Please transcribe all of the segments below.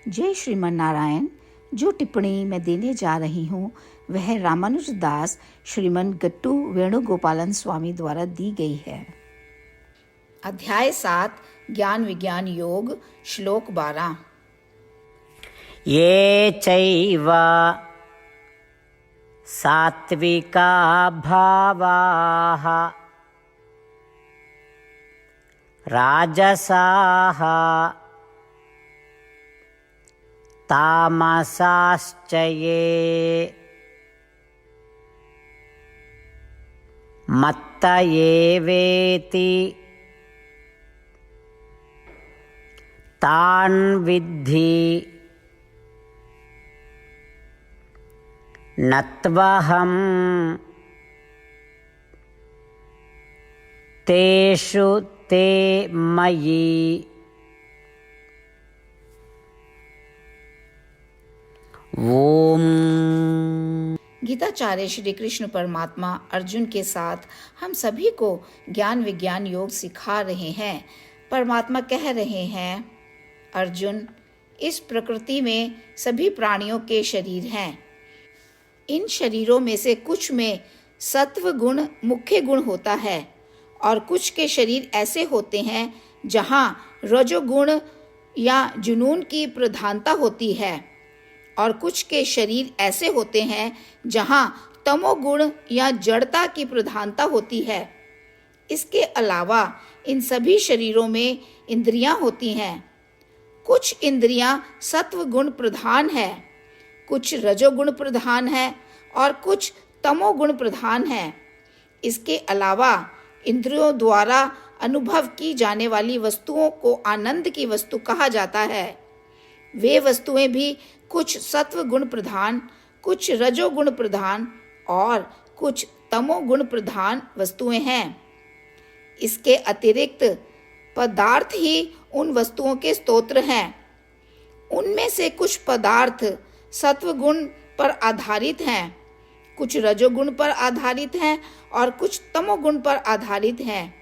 जय श्रीमन नारायण। जो टिप्पणी मैं देने जा रही हूँ वह रामानुज दास श्रीमन गट्टू वेणुगोपालन स्वामी द्वारा दी गई है। अध्याय 7 ज्ञान विज्ञान योग, श्लोक 12। ये चैव सात्विका भावाः राजसाः तामसाश्च ये मत्त एवेति तान् विद्धि नत्वहं तेषु ते मयि। ओम। गीताचार्य श्री कृष्ण परमात्मा अर्जुन के साथ हम सभी को ज्ञान विज्ञान योग सिखा रहे हैं। परमात्मा कह रहे हैं, अर्जुन, इस प्रकृति में सभी प्राणियों के शरीर हैं। इन शरीरों में से कुछ में सत्व गुण मुख्य गुण होता है और कुछ के शरीर ऐसे होते हैं जहाँ रजोगुण या जुनून की प्रधानता होती है और कुछ के शरीर ऐसे होते हैं जहाँ तमोगुण या जड़ता की प्रधानता होती है। इसके अलावा इन सभी शरीरों में इंद्रियां होती हैं। कुछ इंद्रियां सत्व गुण प्रधान है, कुछ रजोगुण प्रधान है और कुछ तमोगुण प्रधान है। इसके अलावा इंद्रियों द्वारा अनुभव की जाने वाली वस्तुओं को आनंद की वस्तु कहा जाता है। वे वस्तुएं भी कुछ सत्व गुण प्रधान, कुछ रजोगुण प्रधान और कुछ तमोगुण प्रधान वस्तुएं हैं। इसके अतिरिक्त पदार्थ ही उन वस्तुओं के स्तोत्र हैं। उनमें से कुछ पदार्थ सत्व गुण पर आधारित हैं, कुछ रजोगुण पर आधारित हैं और कुछ तमोगुण पर आधारित हैं।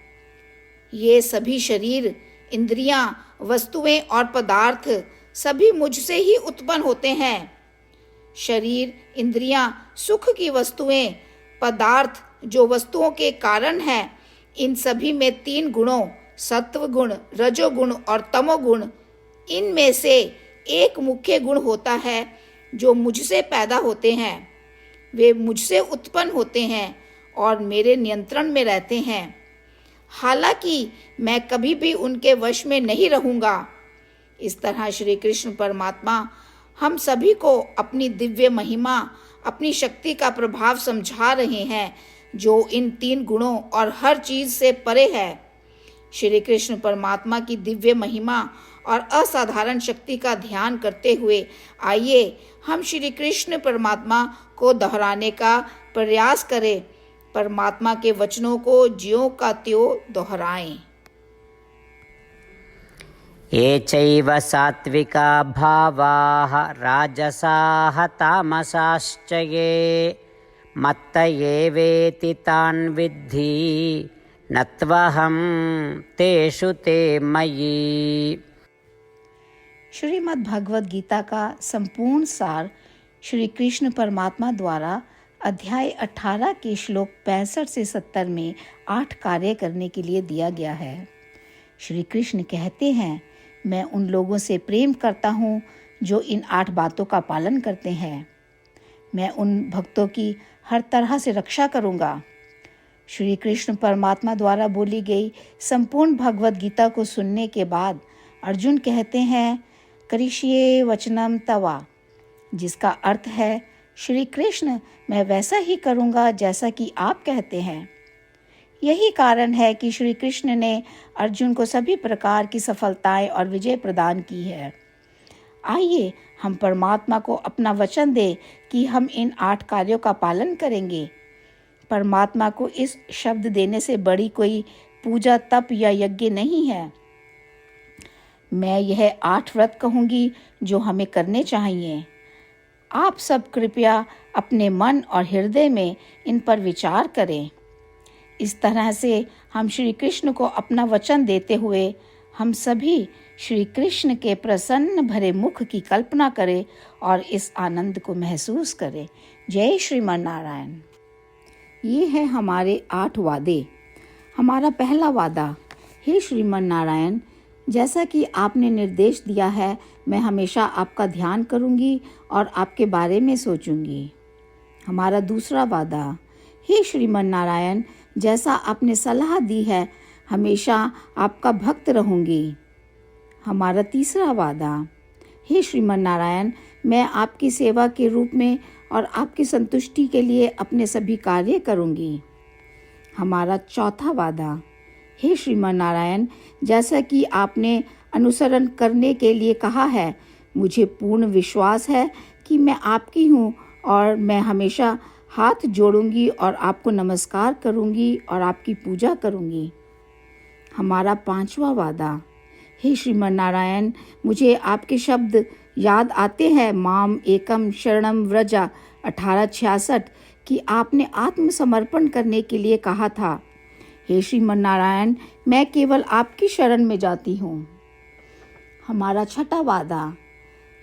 ये सभी शरीर, इंद्रियां, वस्तुएं और पदार्थ सभी मुझसे ही उत्पन्न होते हैं। शरीर, इंद्रियां, सुख की वस्तुएं, पदार्थ जो वस्तुओं के कारण हैं, इन सभी में 3 गुणों सत्व गुण, रजोगुण और तमोगुण, इनमें से एक मुख्य गुण होता है जो मुझसे पैदा होते हैं। वे मुझसे उत्पन्न होते हैं और मेरे नियंत्रण में रहते हैं। हालांकि मैं कभी भी उनके वश में नहीं रहूंगा। इस तरह श्री कृष्ण परमात्मा हम सभी को अपनी दिव्य महिमा, अपनी शक्ति का प्रभाव समझा रहे हैं जो इन 3 गुणों और हर चीज से परे है। श्री कृष्ण परमात्मा की दिव्य महिमा और असाधारण शक्ति का ध्यान करते हुए आइए हम श्री कृष्ण परमात्मा को दोहराने का प्रयास करें। परमात्मा के वचनों को ज्यों का त्यों दोहराएं। ये चैव सात्विका भावाः राजसाः तामसाश्च ये मत्त एवेति तान् विद्धि नत्वहं तेषु ते मयि। श्रीमद् भगवद गीता का संपूर्ण सार श्री कृष्ण परमात्मा द्वारा अध्याय 18 के श्लोक 65 से 70 में 8 कार्य करने के लिए दिया गया है। श्री कृष्ण कहते हैं, मैं उन लोगों से प्रेम करता हूँ जो इन 8 बातों का पालन करते हैं। मैं उन भक्तों की हर तरह से रक्षा करूँगा। श्री कृष्ण परमात्मा द्वारा बोली गई संपूर्ण भगवद गीता को सुनने के बाद अर्जुन कहते हैं, करिष्ये वचनम तवा, जिसका अर्थ है, श्री कृष्ण, मैं वैसा ही करूँगा जैसा कि आप कहते हैं। यही कारण है कि श्री कृष्ण ने अर्जुन को सभी प्रकार की सफलताएं और विजय प्रदान की है। आइए हम परमात्मा को अपना वचन दें कि हम इन 8 कार्यों का पालन करेंगे। परमात्मा को इस शब्द देने से बड़ी कोई पूजा, तप या यज्ञ नहीं है। मैं यह 8 व्रत कहूँगी जो हमें करने चाहिए। आप सब कृपया अपने मन और हृदय में इन पर विचार करें। इस तरह से हम श्री कृष्ण को अपना वचन देते हुए हम सभी श्री कृष्ण के प्रसन्न भरे मुख की कल्पना करें और इस आनंद को महसूस करें। जय श्रीमन नारायण। ये है हमारे 8 वादे। हमारा पहला वादा, हे श्रीमन नारायण, जैसा कि आपने निर्देश दिया है, मैं हमेशा आपका ध्यान करूंगी और आपके बारे में सोचूंगी। हमारा दूसरा वादा, हे श्रीमन नारायण, जैसा आपने सलाह दी है, हमेशा आपका भक्त रहूंगी। हमारा तीसरा वादा, हे श्रीमन नारायण, मैं आपकी सेवा के रूप में और आपकी संतुष्टि के लिए अपने सभी कार्य करूंगी। हमारा चौथा वादा, हे श्रीमन नारायण, जैसा कि आपने अनुसरण करने के लिए कहा है, मुझे पूर्ण विश्वास है कि मैं आपकी हूँ और मैं हमेशा हाथ जोड़ूंगी और आपको नमस्कार करूंगी और आपकी पूजा करूंगी। हमारा पांचवा वादा, हे श्रीमन नारायण, मुझे आपके शब्द याद आते हैं, माम एकम शरणम व्रजा 1866, कि आपने आत्मसमर्पण करने के लिए कहा था। हे श्रीमन नारायण, मैं केवल आपकी शरण में जाती हूँ। हमारा छठा वादा,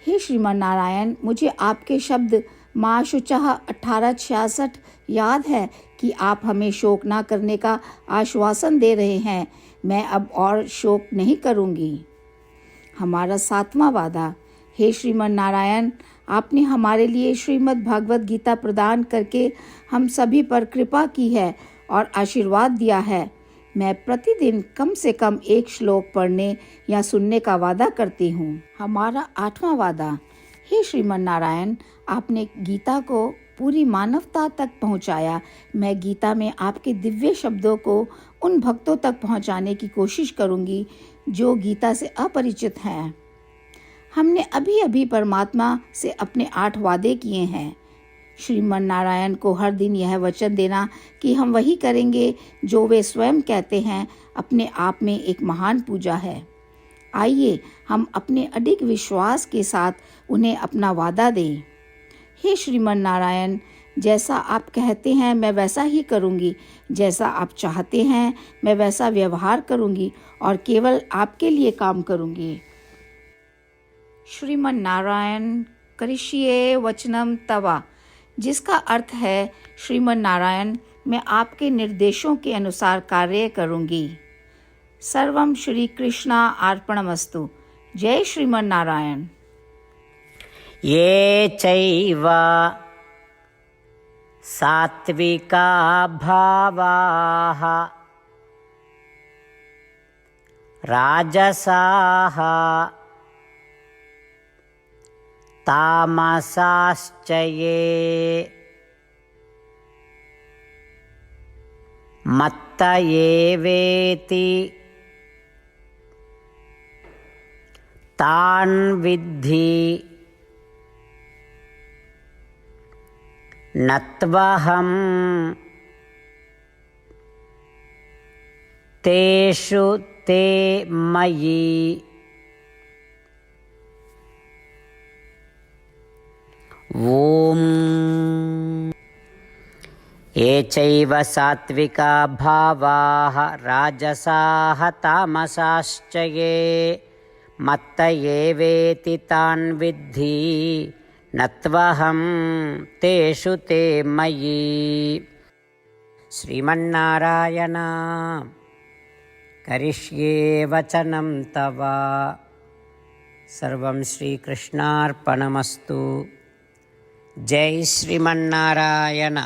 हे श्रीमन नारायण, मुझे आपके शब्द माँ शुचः 1866 याद है कि आप हमें शोक ना करने का आश्वासन दे रहे हैं। मैं अब और शोक नहीं करूँगी। हमारा 7वां वादा, हे श्रीमन नारायण, आपने हमारे लिए श्रीमद् भागवत गीता प्रदान करके हम सभी पर कृपा की है और आशीर्वाद दिया है। मैं प्रतिदिन कम से कम 1 श्लोक पढ़ने या सुनने का वादा करती हूँ। हमारा 8वां वादा, हे श्रीमन नारायण, आपने गीता को पूरी मानवता तक पहुँचाया। मैं गीता में आपके दिव्य शब्दों को उन भक्तों तक पहुँचाने की कोशिश करूँगी जो गीता से अपरिचित हैं। हमने अभी अभी परमात्मा से अपने 8 वादे किए हैं। श्रीमन नारायण को हर दिन यह वचन देना कि हम वही करेंगे जो वे स्वयं कहते हैं, अपने आप में एक महान पूजा है। आइए हम अपने अडिग विश्वास के साथ उन्हें अपना वादा दें। हे श्रीमन नारायण, जैसा आप कहते हैं मैं वैसा ही करूँगी, जैसा आप चाहते हैं मैं वैसा व्यवहार करूँगी और केवल आपके लिए काम करूँगी। श्रीमन नारायण करिष्ये वचनम तवा, जिसका अर्थ है, श्रीमन नारायण, मैं आपके निर्देशों के अनुसार कार्य करूँगी। सर्वम श्री कृष्णा अर्पणमस्तु। जय श्रीमन नारायण। ये चैव सात्विका भावाः राजसाः तामसाश्च ये मत्त एवेति तान् विद्धि नत्वहं तेषु ते मयि। ॐ ये चैव सात्विका भावाः राजसाः तामसाश्च ये मत्त एवेति तान् विद्धि नत्वहं तेषु ते मयि। श्रीमन्नारायण करिष्ये वचनं तव। सर्वं श्रीकृष्णार्पणमस्तु। जय श्रीमन्नारायण।